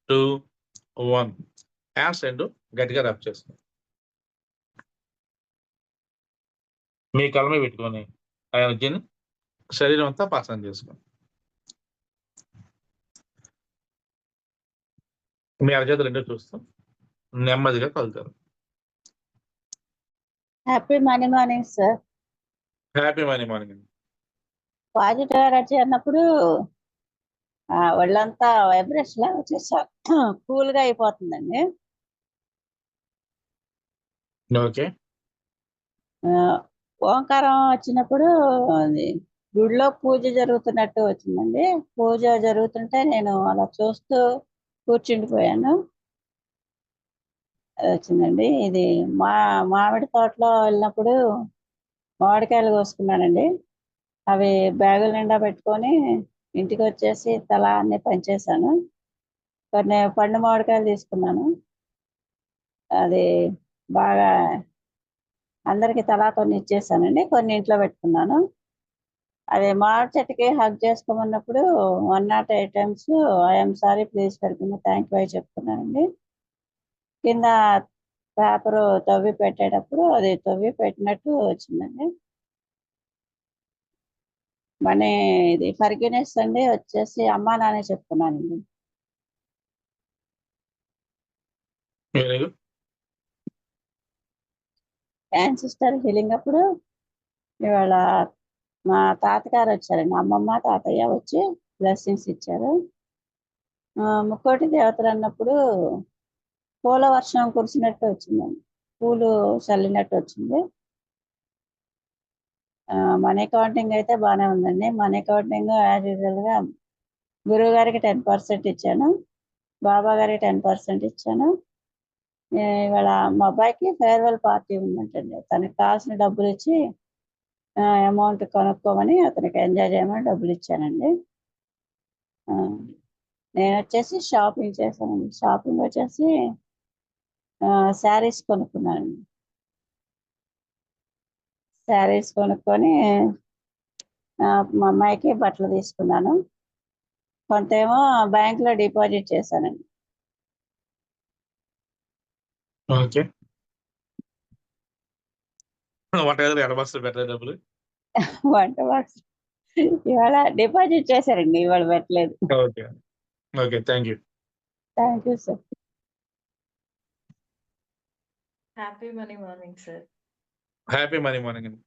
2, 1. Hands 2 గట్టిగా rub చేసుకోండి. మీ కళ్ళ మీద పెట్టుకొని ఆ ఎనర్జీని శరీరం అంతా పాసన చేసుకోండి. మీ అరచేతులు 2 చూస్తూ నెమ్మదిగా కదులుతారు. Happy morning sir. Happy morning. Positive energy అన్నప్పుడు ఒళ్ళంతా వైబ్రేషన్ వచ్చేసా కూల్గా అయిపోతుందండి. ఓకే. ఓంకారం వచ్చినప్పుడు అది గుడిలో పూజ జరుగుతున్నట్టు వచ్చిందండి. పూజ జరుగుతుంటే నేను అలా చూస్తూ కూర్చుండిపోయాను. అది వచ్చిందండి. ఇది మామిడి తోటలో వెళ్ళినప్పుడు మామిడికాయలు కోసుకున్నానండి. అవి బ్యాగుల నిండా పెట్టుకొని ఇంటికి వచ్చేసి తలా అన్ని పంచేశాను. కొన్ని పండు మామిడికాయలు తీసుకున్నాను. అది బాగా అందరికి తలా కొన్ని ఇచ్చేసానండి. కొన్ని ఇంట్లో పెట్టుకున్నాను. అదే మామిడి చెట్టుకి హగ్ చేసుకోమన్నప్పుడు 108 times I'm sorry, please forgive me, thank you చెప్తున్నానండి. కింద పేపరు తవ్వి పెట్టేటప్పుడు అది తవ్వి పెట్టినట్టు వచ్చిందండి. మన ఇది ఫర్గివ్నెస్ అండి వచ్చేసి అమ్మా నాన్న చెప్తున్నానండి. యాన్సిస్టర్ హీలింగ్ అప్పుడు ఇవాళ మా తాతగారు వచ్చారండి. అమ్మమ్మ తాతయ్య వచ్చి బ్లెస్సింగ్స్ ఇచ్చారు. ముక్కోటి దేవతలు అన్నప్పుడు పూల వర్షం కురిసినట్టు వచ్చిందండి. పూలు చల్లినట్టు వచ్చింది. మనీ కౌంటింగ్ అయితే బాగానే ఉందండి. మనీ కౌంటింగ్ యాజ్ యూజువల్గా గురువు గారికి 10% ఇచ్చాను, బాబా గారికి 10% ఇచ్చాను. ఇవాళ మా అబ్బాయికి ఫేర్వెల్ పార్టీ ఉందంటండి. తనకి కావాల్సిన డబ్బులు ఇచ్చి అమౌంట్ కొనుక్కోమని అతనికి ఎంజాయ్ చేయమని డబ్బులు ఇచ్చానండి. నేను వచ్చేసి షాపింగ్ చేశానండి. షాపింగ్ వచ్చేసి శారీస్ కొనుక్కున్నాను. శారీస్ కొనుక్కొని మా అమ్మాయికి బట్టలు తీసుకున్నాను. కొంతేమో బ్యాంకులో డిపాజిట్ చేశానండి. ఓకే. వంటగదిలో బాక్స్ పెట్టలేదు డబ్బులు? వంట బాక్స్ ఇవాళ డిపాజిట్ చేశారండి, ఇవాళ పెట్టలేదు. Okay. Okay, thank you. Thank you sir. Happy morning sir. Happy morning.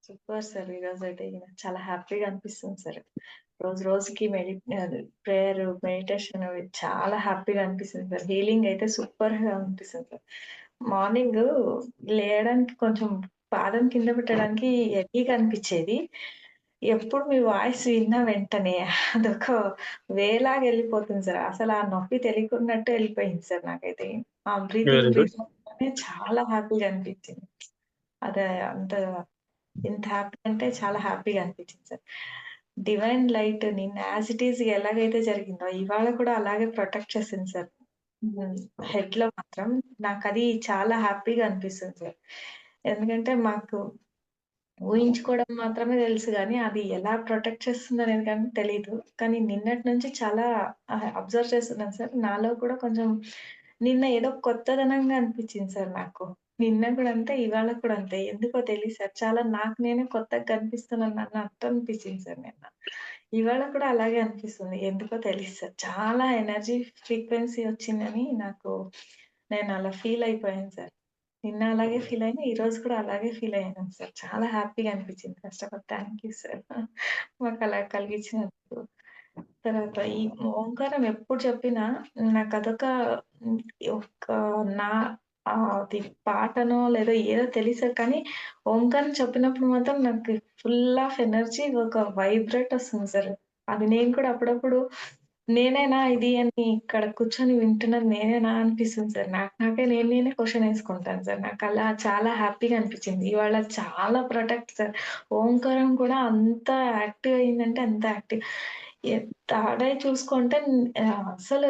Super sir. ఈరోజు అయితే చాలా హ్యాపీగా అనిపిస్తుంది సార్. రోజుకి ప్రేయర్, మెడిటేషన్ చాలా హ్యాపీగా అనిపిస్తుంది సార్. హీలింగ్ అయితే సూపర్గా అనిపిస్తుంది సార్. మార్నింగ్ లేయడానికి కొంచెం పాదం కింద పెట్టడానికి హెవీగా అనిపించేది. ఎప్పుడు మీ వాయిస్ విన్న వెంటనే అదొక వేలాగా వెళ్ళిపోతుంది సార్. అసలు ఆ నొప్పి తెలియకున్నట్టు వెళ్ళిపోయింది సార్ నాకైతే. ఆ బ్రీతింగ్ చాలా హ్యాపీగా అనిపించింది. అదే ఎంత హ్యాపీ అంటే చాలా హ్యాపీగా అనిపించింది సార్. డివైన్ లైట్ నిన్న యాజ్ ఇట్ ఈస్ ఎలాగైతే జరిగిందో ఇవాళ కూడా అలాగే ప్రొటెక్ట్ చేసింది సార్. హెడ్ లో మాత్రం నాకు అది చాలా హ్యాపీగా అనిపిస్తుంది సార్. ఎందుకంటే మాకు ఊహించుకోవడం మాత్రమే తెలుసు కానీ అది ఎలా ప్రొటెక్ట్ చేస్తుంది అనేది కానీ తెలీదు. కానీ నిన్నటి నుంచి చాలా అబ్జర్వ్ చేస్తున్నాను సార్. నాలో కూడా కొంచెం నిన్న ఏదో కొత్తదనంగా అనిపించింది సార్ నాకు. నిన్న కూడా అంతే, ఇవాళ కూడా అంతే. ఎందుకో తెలీదు సార్. చాలా నాకు నేనే కొత్తగా కనిపిస్తున్నాను అన్నట్టు అనిపించింది సార్ నిన్న. ఇవాళ కూడా అలాగే అనిపిస్తుంది. ఎందుకో తెలీదు సార్. చాలా ఎనర్జీ ఫ్రీక్వెన్సీ వచ్చిందని నేను అలా ఫీల్ అయిపోయాను సార్. నిన్న అలాగే ఫీల్ అయినా, ఈరోజు కూడా అలాగే ఫీల్ అయ్యాను సార్. చాలా హ్యాపీగా అనిపించింది. First of all thank you sir మాకు అలా కలిగించినందుకు. తర్వాత ఈ ఓంకారం ఎప్పుడు చెప్పినా నాకు అదొక ఒక నా అది పాటనో లేదో ఏదో తెలియదు కానీ ఓంకారం చెప్పినప్పుడు మాత్రం నాకు ఫుల్ ఆఫ్ ఎనర్జీ ఒక వైబ్రేట్ వస్తుంది సార్. అది నేను కూడా అప్పుడప్పుడు నేనేనా ఇది అని ఇక్కడ కూర్చొని వింటున్నది నేనేనా అనిపిస్తుంది సార్. నాకే నేనే క్వెషన్ వేసుకుంటాను సార్. నాకు అలా చాలా హ్యాపీగా అనిపించింది. ఇవాళ చాలా ప్రొటెక్ట్ సార్. ఓంకారం కూడా అంత యాక్టివ్ అయిందంటే అంత యాక్టివ్. థర్డ్ ఐ చూసుకుంటే అసలు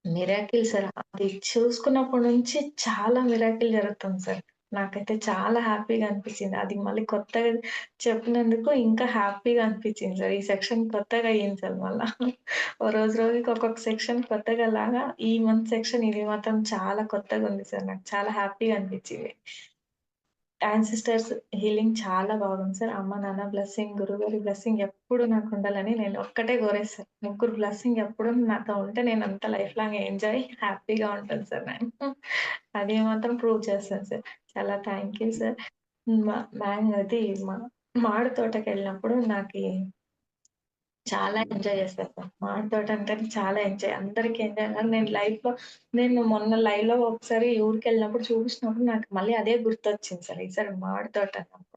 మిరాకిల్ సార్. అది చూసుకున్నప్పటి నుంచి చాలా మిరాకిల్ జరుగుతుంది సార్. నాకైతే చాలా హ్యాపీగా అనిపించింది. అది మళ్ళీ కొత్తగా చెప్పినందుకు ఇంకా హ్యాపీగా అనిపించింది సార్. ఈ సెక్షన్ కొత్తగా అయింది సార్ మళ్ళా. ఓ రోజు రోజుకి ఒక్కొక్క సెక్షన్ కొత్తగా లాగా ఈ మంత్ సెక్షన్ ఇది మాత్రం చాలా కొత్తగుంది సార్. నాకు చాలా హ్యాపీగా అనిపించింది. యాన్సిస్టర్స్ హీలింగ్ చాలా బాగుంది సార్. అమ్మ, నాన్న బ్లెస్సింగ్, గురువుగారి బ్లెస్సింగ్ ఎప్పుడు నాకుండాలని నేను ఒక్కటే కోరేసాను. ముగ్గురు బ్లెస్సింగ్ ఎప్పుడు నాతో ఉంటే నేనంతా లైఫ్ లాంగ్ ఎంజాయ్, హ్యాపీగా ఉంటాను సార్ నేను. అది మాత్రం ప్రూవ్ చేస్తాను సార్. చాలా థ్యాంక్ యూ సార్. మా అది మా మామిడి తోటకెళ్ళినప్పుడు చాలా ఎంజాయ్ చేశాను సార్. మామిడి తోట అంటేనే చాలా ఎంజాయ్. అందరికి ఎంజాయ్ అన్నారు. నేను మొన్న లైవ్‌లో ఒకసారి ఊరికెళ్ళినప్పుడు చూపించినప్పుడు నాకు మళ్ళీ అదే గుర్తొచ్చింది సార్. ఈసారి మామిడి తోట అన్నప్పుడు.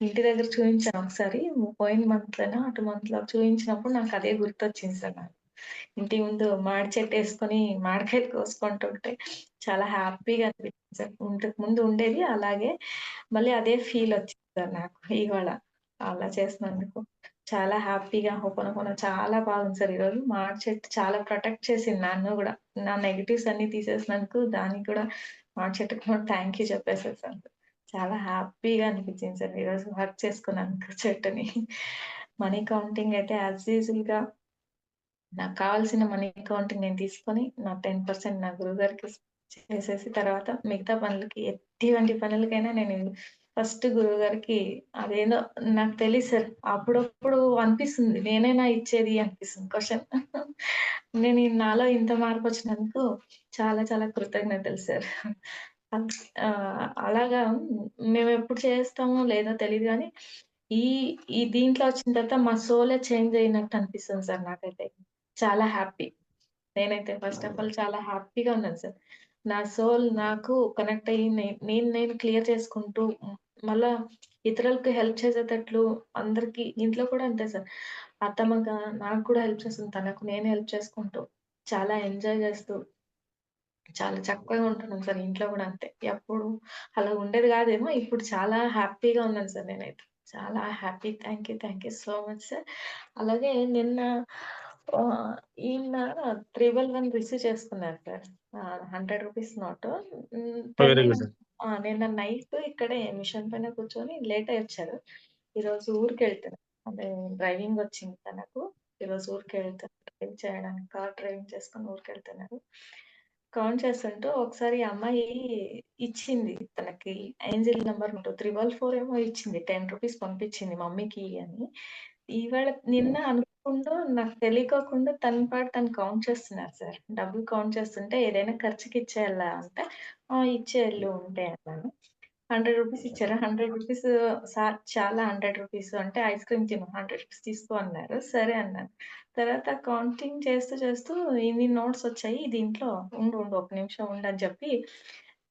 ఇంటి దగ్గర చూయించాను ఒకసారి. పోయిన మంత్‌లోనో, అటు మంత్‌లో చూయించినప్పుడు నాకు అదే గుర్తొచ్చింది సార్ నాకు. ఇంటి ముందు మామిడి చెట్టేసుకొని మామిడికాయలు కోసుకుంటుంటే చాలా హ్యాపీగా అనిపించింది సార్. ఇంతకు ముందు ఉండేది అలాగే మళ్ళీ అదే ఫీల్ వచ్చింది సార్ నాకు ఇవాళ. అలా చేసినందుకు. చాలా హ్యాపీగా హోపోనోపోనో చాలా బాగుంది సార్ ఈరోజు. మామిడి చెట్టు చాలా ప్రొటెక్ట్ చేసింది నన్ను గూడా. నా నెగెటివ్స్ అన్నీ తీసేసినందుకు దానికి కూడా మామిడి చెట్టుకి కూడా థ్యాంక్ యూ చెప్పేసాను సార్. చాలా హ్యాపీగా అనిపించింది సార్ ఈరోజు వర్క్ చేసుకున్నందుకు చెట్టుని. మనీ కౌంటింగ్ అయితే యాజ్ యూజువల్‌గా నాకు కావాల్సిన మనీ కౌంటింగ్ నేను తీసుకొని నా 10% నా గురువుగారికి చేసేసి తర్వాత మిగతా పనులకి ఎటువంటి పనులకైనా నేను ఫస్ట్ గురువుగారికి అదేందో నాకు తెలీదు సార్. అప్పుడప్పుడు అనిపిస్తుంది. నేనేనా ఇచ్చేది అనిపిస్తుంది క్వెషన్. నాలో ఇంత మార్పొచ్చినందుకు చాలా చాలా కృతజ్ఞతలు సార్. అలాగా మేమెప్పుడు చేస్తామో లేదో తెలీదు గానీ, ఈ ఈ దీంట్లో వచ్చిన తర్వాత మా సోలే చేంజ్ అయినట్టు అనిపిస్తుంది సార్ నాకైతే. చాలా హ్యాపీ. నేనైతే ఫస్ట్ ఆఫ్ ఆల్ చాలా హ్యాపీగా ఉన్నాను సార్. నా సోల్ నాకు కనెక్ట్ అయ్యి నేను క్లియర్ చేసుకుంటూ మళ్ళా ఇతరులకు హెల్ప్ చేసేటట్లు అందరికి ఇంట్లో కూడా అంతే సార్. అత్తమ్మగా నాకు కూడా హెల్ప్ చేస్తుంది. తనకు నేను హెల్ప్ చేసుకుంటూ చాలా ఎంజాయ్ చేస్తూ చాలా చక్కగా ఉంటున్నాను సార్. ఇంట్లో గూడా అంతే. ఎప్పుడు అలా ఉండేది గాదేమో. ఇప్పుడు చాలా హ్యాపీగా ఉన్నాను సార్ నేనైతే. చాలా happy. Thank you so much sir. అలాగే నిన్న ఆహ్, ఈయన 311 రిసీవ్ చేసుకున్నారు సార్. రూ. 100 నోటు. వెరీ తను గుడ్. నిన్న నైట్ ఇక్కడే మిషన్ పైన కూర్చొని లేట్ అయ్యి వచ్చారు. ఈరోజు ఊరికెళ్తున్నారు. అంటే డ్రైవింగ్ వచ్చింది తనకు. ఈరోజు ఊరికెళ్తున్నారు. డ్రైవ్ చేయడానికి కార్ డ్రైవింగ్ చేసుకొని ఊరికెళ్తున్నారు. కౌంట్ చేస్తుంటూ ఒకసారి ఈ అమ్మాయి ఇచ్చింది తనకి ఏంజెల్ నంబర్ 344 ఏమో ఇచ్చింది. రూ. 10 పంపించింది మమ్మీకి అని. నిన్న అనుకోకుండా నాకు తెలియకోకుండా తన పాటు తను కౌంట్ చేస్తున్నారు సార్. డబ్బులు కౌంట్ చేస్తుంటే ఏదైనా ఖర్చుకి ఇచ్చేయాలా అంటే, ఆ! ఇచ్చేయళ్ళు ఉంటే అన్నాను. రూ. 100 ఇచ్చారు. రూ. 100 సార్ చాలా రూ. 100 అంటే ఐస్ క్రీమ్ తిను. రూ. 100 తీసుకో అన్నారు. సరే అన్నాను. తర్వాత కౌంటింగ్ చేస్తూ చేస్తూ ఇన్ని నోట్స్ వచ్చాయి దీంట్లో. ఉండు ఒక నిమిషం ఉండు అని చెప్పి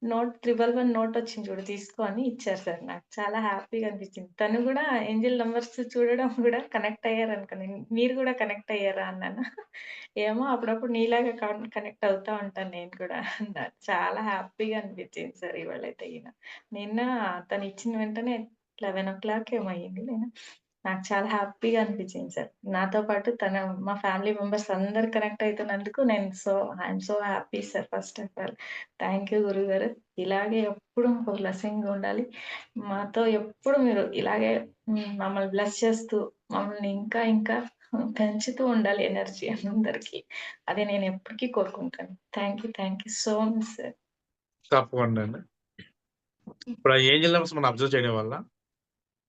311 నోట్ వచ్చింది చూడు తీసుకో అని ఇచ్చారు సార్ నాకు. చాలా హ్యాపీగా అనిపించింది. తను గూడా ఏంజెల్ నంబర్స్ చూడడం గూడా కనెక్ట్ అయ్యారనుకోని మీరు గూడా కనెక్ట్ అయ్యారా అన్నాను. ఏమో అప్పుడప్పుడు నీలాగా కనెక్ట్ అవుతా ఉంటాను నేను కూడా అన్నారు. చాలా హ్యాపీగా అనిపించింది సార్ ఇవాళైతే నిన్న తనిచ్చిన వెంటనే 11:00 ఏమో అయింది. నాకు చాలా హ్యాపీగా అనిపించింది సార్. నాతో పాటు మా ఫ్యామిలీ మెంబర్స్ అందరూ కనెక్ట్ అయితున్నందుకు I'm so happy sir first of all. Thank you గురువుగారు. ఇలాగే ఎప్పుడు మాకు బ్లెస్సింగ్ ఉండాలి. మాతో ఎప్పుడు మీరు ఇలాగే మమ్మల్ని బ్లెస్ చేస్తూ, మమ్మల్ని ఇంకా ఇంకా పెంచుతూ ఉండాలి ఎనర్జీ అందరికి. అదే నేను ఎప్పటికీ కోరుకుంటాను. Thank you so much sir. తప్పకుండా అండి. ఇప్పుడు ఆ ఏంజెల్ నంబర్స్ మనం అబ్జర్వ్ చేయడం వల్ల,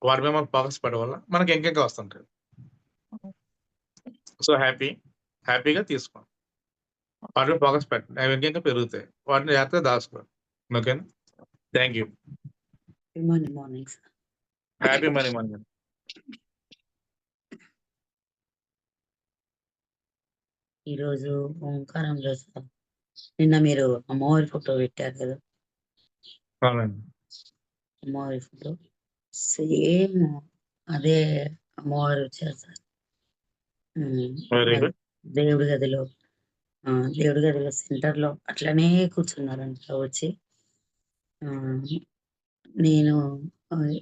వాటి మీద మనం ఫోకస్ పెట్టడం వల్ల మనకి ఇంకింకా వస్తుంటాయి. సో హ్యాపీగా తీసుకోండి. వాటి మీద ఫోకస్ పెట్టండి. అవి ఇంకింకా పెరుగుతాయి. వాటిని జాగ్రత్తగా దాచుకోండి. ఓకేనా? Thank you. Morning sir. Happy money month. ఈరోజు ఓంకారంలో సార్ నిన్న మీరు అమ్మవారి ఫోటో పెట్టారు కదా, అవునండి. అమ్మవారి ఫోటో సేమ్ అదే అమ్మవారు వచ్చారు సార్. Very good. దేవుడి గదిలో దేవుడి గదిలో సెంటర్లో అట్లనే కూర్చున్నారంట వచ్చి. నేను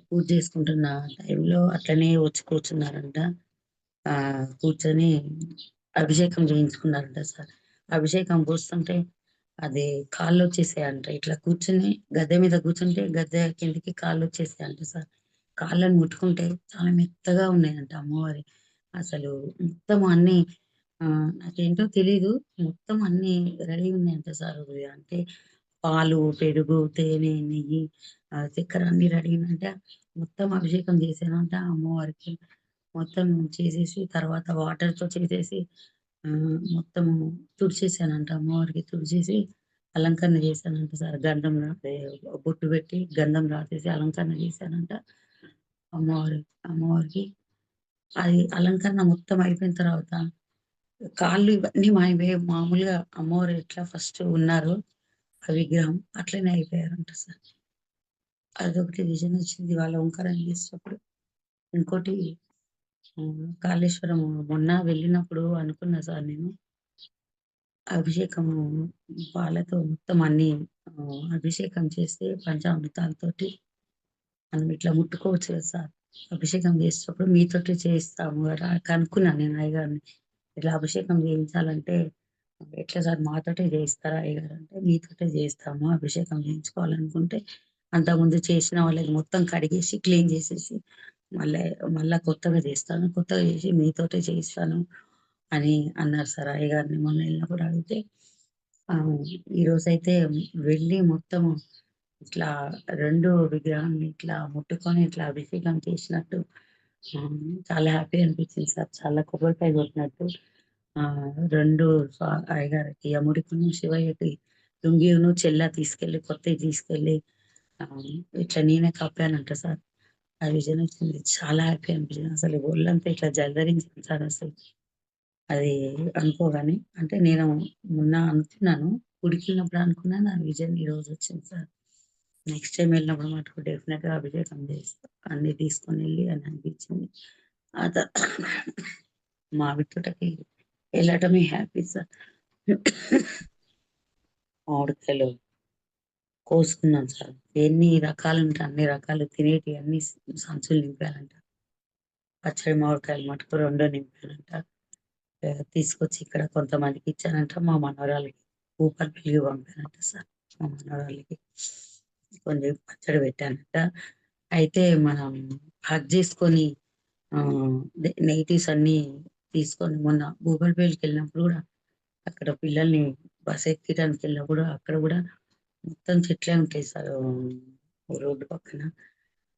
పూజ చేసుకుంటున్న టైంలో అట్లనే వచ్చి కూర్చున్నారంట. కూర్చొని అభిషేకం చేయించుకున్నారంట సార్. అభిషేకం పోస్తుంటే అది కాళ్ళొచ్చేసాయంట. ఇట్లా కూర్చొని గద్దె మీద కూర్చుంటే గద్దె కిందకి కాళ్ళొచ్చేసాయంట సార్. కాళ్ళని ముట్టుకుంటే చాలా మెత్తగా ఉన్నాయంట అమ్మవారి. అసలు మొత్తం అన్నీ నాకేంటో తెలీదు. మొత్తం అన్నీ రెడీ ఉన్నాయంట సార్. అంటే పాలు, పెరుగు, తేనె, నెయ్యి, చక్కెర అన్నీ రెడీ ఉందంట. మొత్తం అభిషేకం చేశానంట అమ్మవారికి. మొత్తం చేసేసి తర్వాత వాటర్‌తో చేసేసి మొత్తము తుడిచేసానంట అమ్మవారికి. తుడిచేసి అలంకరణ చేశానంట సార్. గంధం అదే బొట్టు పెట్టి గంధం రాసేసి అలంకరణ చేశానంట అమ్మవారి అమ్మవారికి. అది అలంకరణ మొత్తం అయిపోయిన తర్వాత కాళ్ళు ఇవన్నీ మాయమయ్యాయి. మామూలుగా అమ్మవారు ఎట్లా ఫస్ట్ ఉన్నారో ఆ విగ్రహం అట్లనే అయిపోయారంట సార్. అదొకటి విజన్ వచ్చింది వాళ్ళ ఓంకారం చేసేటప్పుడు. ఇంకోటి కాళేశ్వరం మొన్న వెళ్ళినప్పుడు అనుకున్నా సార్ నేను. అభిషేకము పాలతో మొత్తం అన్నీ అభిషేకం చేస్తే పంచామృతాలతోటి మనం ఇట్లా ముట్టుకోవచ్చు కదా సార్. అభిషేకం చేసేటప్పుడు మీతోటే చేయిస్తాము గదా! కనుక్కున్నా నేను అయ్యగారిని. ఇట్లా అభిషేకం చేయించాలంటే ఎట్లా సార్ మాతోటే చేయిస్తారా అయ్యగారు అంటే, మీతోటే చేయిస్తాము. అభిషేకం చేయించుకోవాలనుకుంటే అంతకుముందు చేసిన వాళ్ళది మొత్తం కడిగేసి, క్లీన్ చేసేసి మళ్ళా మళ్ళా కొత్తగా చేస్తాను. కొత్తగా చేసి మీతోటే చేయిస్తాను అని అన్నారు సార్ అయ్యగారిని మొన్న ఎళ్ళినప్పుడు అడిగితే. ఈరోజైతే వెళ్ళి మొత్తము ఇట్లా 2 విగ్రహాన్ని ఇట్లా ముట్టుకొని ఇట్లా అభిషేకం చేసినట్టు చాలా హ్యాపీ అనిపించింది సార్. చాలా కొబ్బరికాయ కొట్టినట్టు 2 అయ్యగారికి యముడికిను, శివయ్యకి లుంగీను, చెల్ల తీసుకెళ్ళి కొత్తయి తీసుకెళ్ళి ఇట్లా నేనే కప్పానంట సార్. ఆ విజన్ వచ్చింది. చాలా హ్యాపీ అనిపించింది. అసలు ఒళ్ళంతా ఇట్లా జలధరించింది సార్ అసలు. అది అనుకోగానే అంటే నేను మొన్న అనుకున్నాను. గుడికెళ్ళినప్పుడు అనుకున్నాను. ఆ విజన్ ఈరోజు వచ్చింది సార్. నెక్స్ట్ టైమ్ వెళ్ళినప్పుడు మటుకు డెఫినిట్‌గా అభిషేకం చేస్తా. అన్నీ తీసుకొనెళ్ళి అని అనిపించింది. ఆ త మామిడి తోటకి వెళ్ళటమే హ్యాపీ సార్. మామిడికాయలు కోసుకున్నాను సార్. ఎన్ని రకాలుంటే అన్ని రకాలు తినేటియి అన్ని సంచులు నింపానంట. పచ్చడి మామిడికాయలు మటుకు 2 నింపానంట. తీసుకొచ్చి ఇక్కడ కొంతమందికి ఇచ్చానంట. మా మనవరాలికి భూపాలపల్లికి పంపానంట సార్. మా మనవరాలికి కొంచెం పచ్చడి పెట్టానంట. అయితే మనం హగ్ చేసుకొని నెగెటివ్స్ అన్నీ తీసుకొని మొన్న భూపాలపల్లికెళ్ళినప్పుడు గూడా అక్కడ పిల్లల్ని బస్ ఎక్కియడానికి వెళ్ళినప్పుడు అక్కడ గూడా మొత్తం చెట్లే ఉంటాయి సార్ రోడ్డు పక్కన.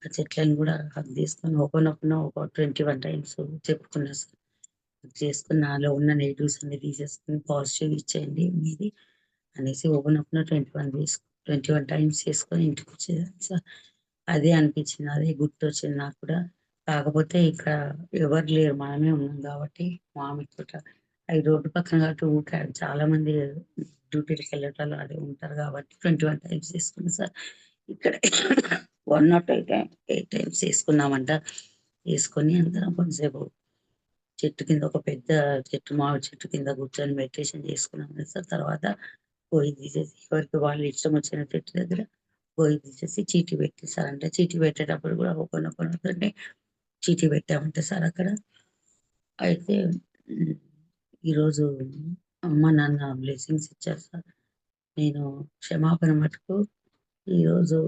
ఆ చెట్లను గూడా హగ్ చేసుకొని ఓపెన్ ఒక 21 టైమ్స్ చెప్పుకున్నా సార్. చేసుకొని నాలో ఉన్న నెగెటివ్స్ అన్ని తీసేసుకొని పాజిటివ్ ఇచ్చేయండి మీది అనేసి ఓపెన్ 21 టైమ్స్ చేసుకొని ఇంటికొచ్చేసాను సార్. అదే అనిపించింది. అదే గుర్తొచ్చింది నాకు కూడా. కాకపోతే ఇక్కడ ఎవరు లేరు. మనమే ఉన్నాం కాబట్టి మామిడి తోట. అయి రోడ్డు పక్కన కాబట్టి ఊకే చాలా మంది డ్యూటీలకెళ్ళేటోళ్ళు అదే ఉంటారు కాబట్టి 21 టైమ్స్ చేసుకున్నా సార్. ఇక్కడ 108 టైమ్స్ చేసుకున్నామంట. చేసుకొని అందరం కొంతసేపు చెట్టు కింద ఒక పెద్ద చెట్టు మామిడి చెట్టు కింద కూర్చొని మెడిటేషన్ చేసుకున్నాం కదా సార్. తర్వాత పోయి తీసేసి ఎవరికి వాళ్ళు ఇష్టం వచ్చిన చెట్టు దగ్గర పోయి తీసేసి చీటీ పెట్టేసారంట. చీటీ పెట్టేటప్పుడు కూడా ఓపెన్ అవుతుంటే చీటీ పెట్టామంట సార్ అక్కడ. అయితే ఈరోజు అమ్మ, నాన్న బ్లెస్సింగ్స్ ఇచ్చారు సార్. నేను క్షమాపణ మటుకు ఈరోజు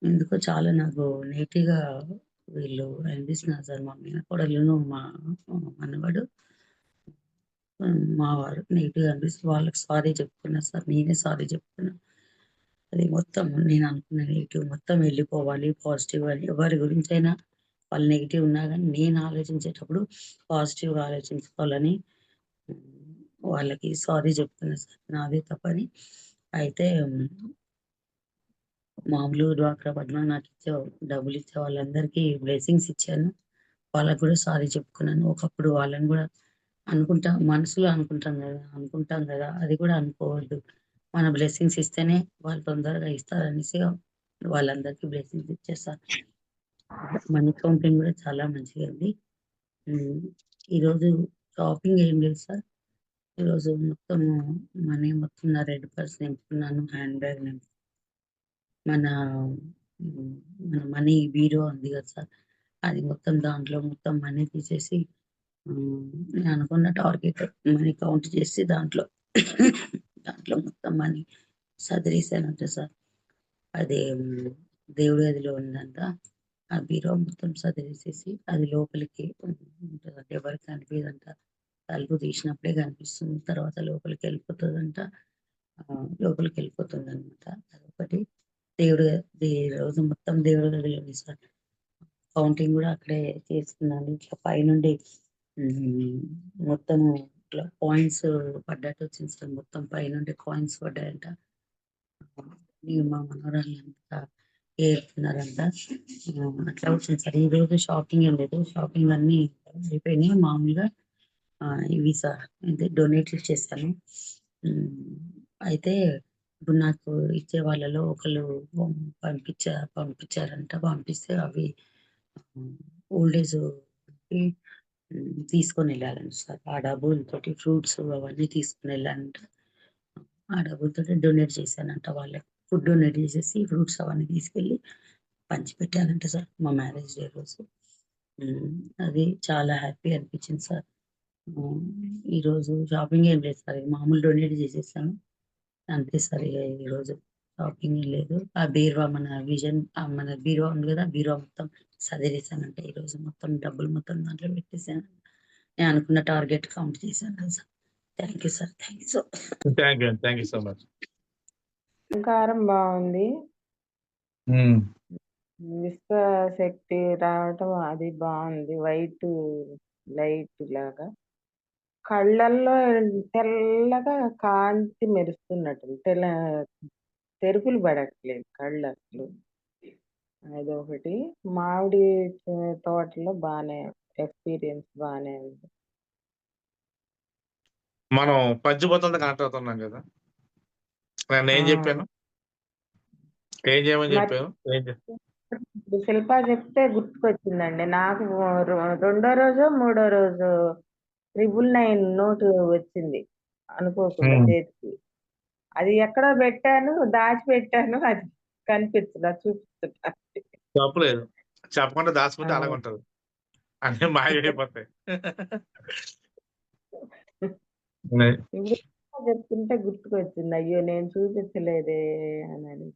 ఎందుకో చాలా నాకు నెగెటివ్‌గా వీళ్ళు అనిపిస్తున్నారు సార్. మా మేనకోడలును, మా మనవడు, మా వారు నెగెటివ్‌గా అనిపిస్తుంది. వాళ్ళకి సారీ చెప్పుకున్నా సార్. నేనే సారీ చెప్పుకున్నా. అది మొత్తం నేను అనుకున్న నెగెటివ్ మొత్తం వెళ్ళిపోవాలి. పాజిటివ్ అని ఎవరి గురించైనా వాళ్ళు నెగెటివ్ ఉన్నా గానీ నేను ఆలోచించేటప్పుడు పాజిటివ్‌గా ఆలోచించుకోవాలని వాళ్ళకి సారీ చెప్తున్నా సార్. నాదే తప్పని. అయితే మామూలు డ్వాక్రా పద్మ నాకిచ్చే డబ్బులిచ్చే వాళ్ళందరికీ బ్లెస్సింగ్స్ ఇచ్చాను. వాళ్ళకి గూడా సారీ చెప్పుకున్నాను. ఒకప్పుడు వాళ్ళని గూడా మనసులో అనుకుంటాం గదా! అది గూడా అనుకోవద్దు. మన బ్లెస్సింగ్స్ ఇస్తేనే వాళ్ళు తొందరగా ఇస్తారనేసి వాళ్ళందరికీ బ్లెస్సింగ్స్ ఇచ్చేసాను. మనీ కౌంటింగ్ గూడా చాలా మంచిగుంది. ఈరోజు షాపింగ్ ఏం లేదు సార్. ఈరోజు మొత్తము మనీ మొత్తం నా రెడ్ పర్స్ నింపుకున్నాను. హ్యాండ్ బ్యాగ్ మన మన మనీ బీరో ఉంది గదా సార్. అది మొత్తం దాంట్లో మొత్తం మనీ తీసేసి నేను అనుకున్న టార్గెట్ మనీ కౌంట్ చేసి దాంట్లో దాంట్లో మొత్తం మనీ సదిరేసానంట సార్. అది దేవుడి గదిలో ఉందంట. ఆ బీరువా మొత్తం సదిరేసేసి అది లోపలికి ఉంటదంట. ఎవరికి కనిపియదంట. తలుపు తీసినప్పుడే కనిపిస్తుంది. తర్వాత లోపలికెళ్ళిపోతదంట. లోపలికెళ్ళిపోతుందనమాట. అదొకటి. ఈ రోజు మొత్తం దేవుడి గదిలోనే సార్. కౌంటింగ్ గూడా అక్కడే చేసుకున్నాను. ఇట్లా పైనుండి మొత్తము ఇట్లా కాయిన్స్ పడ్డట్టు వచ్చింది సార్. మొత్తం పైనుండి కాయిన్స్ పడ్డాయంట. మా మనవరాళ్ళంతా ఏరుకున్నారంట. అట్లా వచ్చింది సార్. ఈరోజు షాపింగ్ ఏం లేదు. షాపింగ్ అన్నీ అయిపోయినాయి. మామూలుగా ఇవి సార్ డొనేట్లు చేశాను. అయితే ఇప్పుడు నాకు ఇచ్చే వాళ్ళలో ఒకళ్ళు పంపించారంట. పంపిస్తే అవి ఓల్డ్ ఏజ్ తీసుకొని వెళ్ళాలంట సార్. ఆ డబ్బులతోటి ఫ్రూట్స్ అవన్నీ తీసుకొని వెళ్ళాలంట. ఆ డబ్బులతోటి డొనేట్ చేశానంట. వాళ్ళకి ఫుడ్ డొనేట్ చేసేసి ఫ్రూట్స్ అవన్నీ తీసుకెళ్ళి పంచిపెట్టానంట సార్ మా మ్యారేజ్ డే రోజు. అది చాలా హ్యాపీ అనిపించింది సార్. ఈరోజు షాపింగ్ ఏం లేదు సార్. మామూలు డొనేట్ చేసేసాను అంతే సార్. ఇక ఈరోజు షాపింగ్ ఏం లేదు. ఆ బీరువా మన బీరువా ఉంది కదా, బీరువా మొత్తం సదిరేసానంటే ఈరోజు మొత్తం డబ్బులు మొత్తం దాంట్లో పెట్టేసాను. నేను అనుకున్న టార్గెట్ కౌంట్ చేశాను కదా sir. Thank you sir. Thank you so thank you so much. అలంకారం బాగుంది. విశ్వశక్తి రావటం అది బాగుంది. వైట్ లైట్ లాగా కళ్ళల్లో తెల్లగా కాంతి మెరుస్తున్నట్టు తెరుపులు పడట్లేదు కళ్ళు అసలు. అదొకటి. మామిడి తోటలో బాగానే ఎక్స్పీరియన్స్ బాగానే ఉంది. మనం పంచిపోతుందా కనెక్ట్ అవుతున్నాం కదా. నేను ఏం చెప్పాను, ఏం చేయమని చెప్పాను, ఇప్పుడు శిల్ప చెప్తే గుర్తుకొచ్చిందండి నాకు. రెండో రోజు మూడో రోజు 999 నోటు వచ్చింది అనుకోకుండా చేతికి. అది ఎక్కడో పెట్టాను, దాచిపెట్టాను, అది కనిపిస్తుందా చూపిస్తున్నా. తప్పులేదు. చెప్పకుండా దాచుకుంటే అలాగ ఉంటది. అన్నీ మాయమైపోతాయి. ఇప్పుడు చెప్తుంటే గుర్తుకొచ్చింది. అయ్యో నేను చూపించలేదే అని.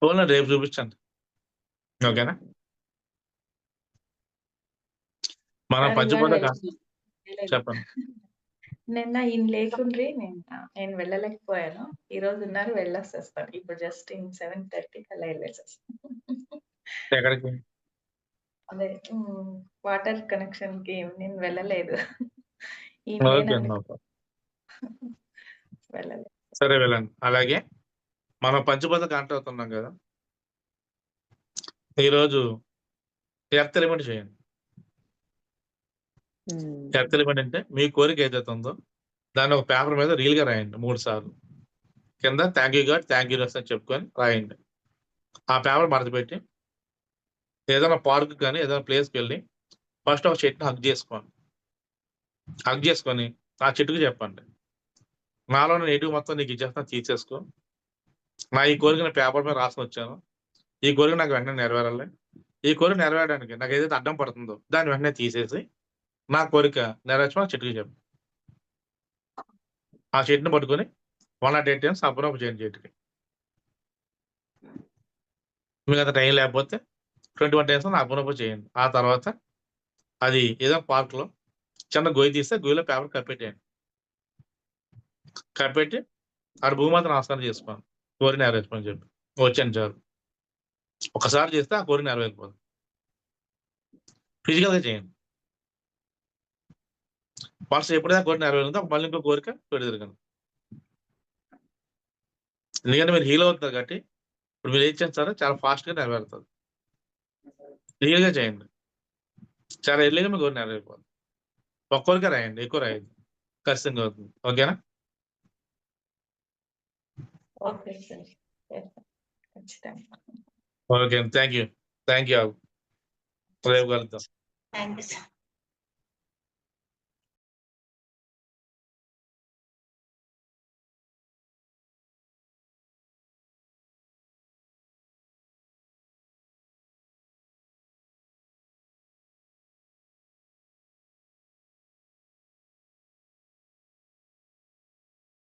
ఫోన్లో రేపు చూపించండి. ఓకేనా. మనం పంచిపోతే చెప్పండి. నిన్న ఈయన లేకుండ్రి, నేను వెళ్ళలేకపోయాను. ఈ రోజు ఉన్నారు, వెళ్ళొస్తాను. ఇప్పుడు జస్ట్ 7:30 అలా వెళ్ళేసేస్తాను. ఎక్కడికి? అదే వాటర్ కనెక్షన్ కి నేను వెళ్ళలేదు. వెళ్ళలేదు. సరే వెళ్ళండి. అలాగే మనం పంచిపోత కనెక్ట్ అవుతున్నాం కదా, ఈరోజు ఎర్త్ ఎలిమెంట్ చేయండి. ఎర్త్ ఎలిమెంట్ అంటే మీ కోరిక ఏదైతే ఉందో దాన్ని ఒక పేపర్ మీద రీల్ గా రాయండి 3 సార్లు. కింద thank you God, thank you అని చెప్పుకొని రాయండి. ఆ పేపర్ మడత పెట్టి ఏదైనా పార్క్ కానీ ఏదైనా ప్లేస్కి వెళ్ళి ఫస్ట్ ఒక చెట్టుని హగ్ చేసుకోండి. హగ్ చేసుకొని ఆ చెట్టుకు చెప్పండి, నాలో నెగిటివ్ మొత్తం నీకు ఇచ్చేస్తాను, తీసేసుకో. నా ఈ కోరికను పేపర్ మీద రాసుకొని వచ్చాను. ఈ కోరిక నాకు వెంటనే నెరవేరాలి. ఈ కోరిక నెరవేరడానికి నాకు ఏదైతే అడ్డం పడుతుందో దాన్ని వెంటనే తీసేసి నా కోరిక నెరవేర్చమని చెట్టుకి చెప్పు. ఆ చెట్టుని పట్టుకొని 108 టైమ్స్ అప్పుడప్పుడు చేయండి చెట్టుకి. మీకు అంత టైం లేకపోతే 21 టైమ్స్ అప్పుడప్పుడు చేయండి. ఆ తర్వాత అది ఏదో పార్క్లో చిన్న గొయ్యి తీస్తే గొయ్యిలో పేపర్ కప్పెట్టేయండి. కప్పెట్టి ఆడ భూమాత నమస్కారం చేసుకోండి, కోరిక నెరవేర్చమని చెప్పి వచ్చాను చాలు. ఒకసారి చేస్తే ఆ కోరిక నెరవేరిపోతుంది. ఫిజికల్గా చేయండి. ఫస్ట్ ఎప్పుడైనా కోరిక నెరవేరుందో మళ్ళీ ఇంకో కోరిక పెడదిరగండి. ఎందుకంటే మీరు హీల్ అవుతారు కాబట్టి ఇప్పుడు మీరు ఏం చేస్తారో చాలా ఫాస్ట్గా నెరవేరుతుంది. రియల్గా చేయండి, చాలా ఎర్లీగా మీకు కోరిక నెరవేరిపోతుంది. ఒక్కొరికే రాయండి, ఎక్కువ రాయండి, ఖచ్చితంగా అవుతుంది. ఓకేనా. ఓకే సార్, ఖచ్చితంగా. Okay, thank you. రేపు కలుద్దాం. Thank you sir.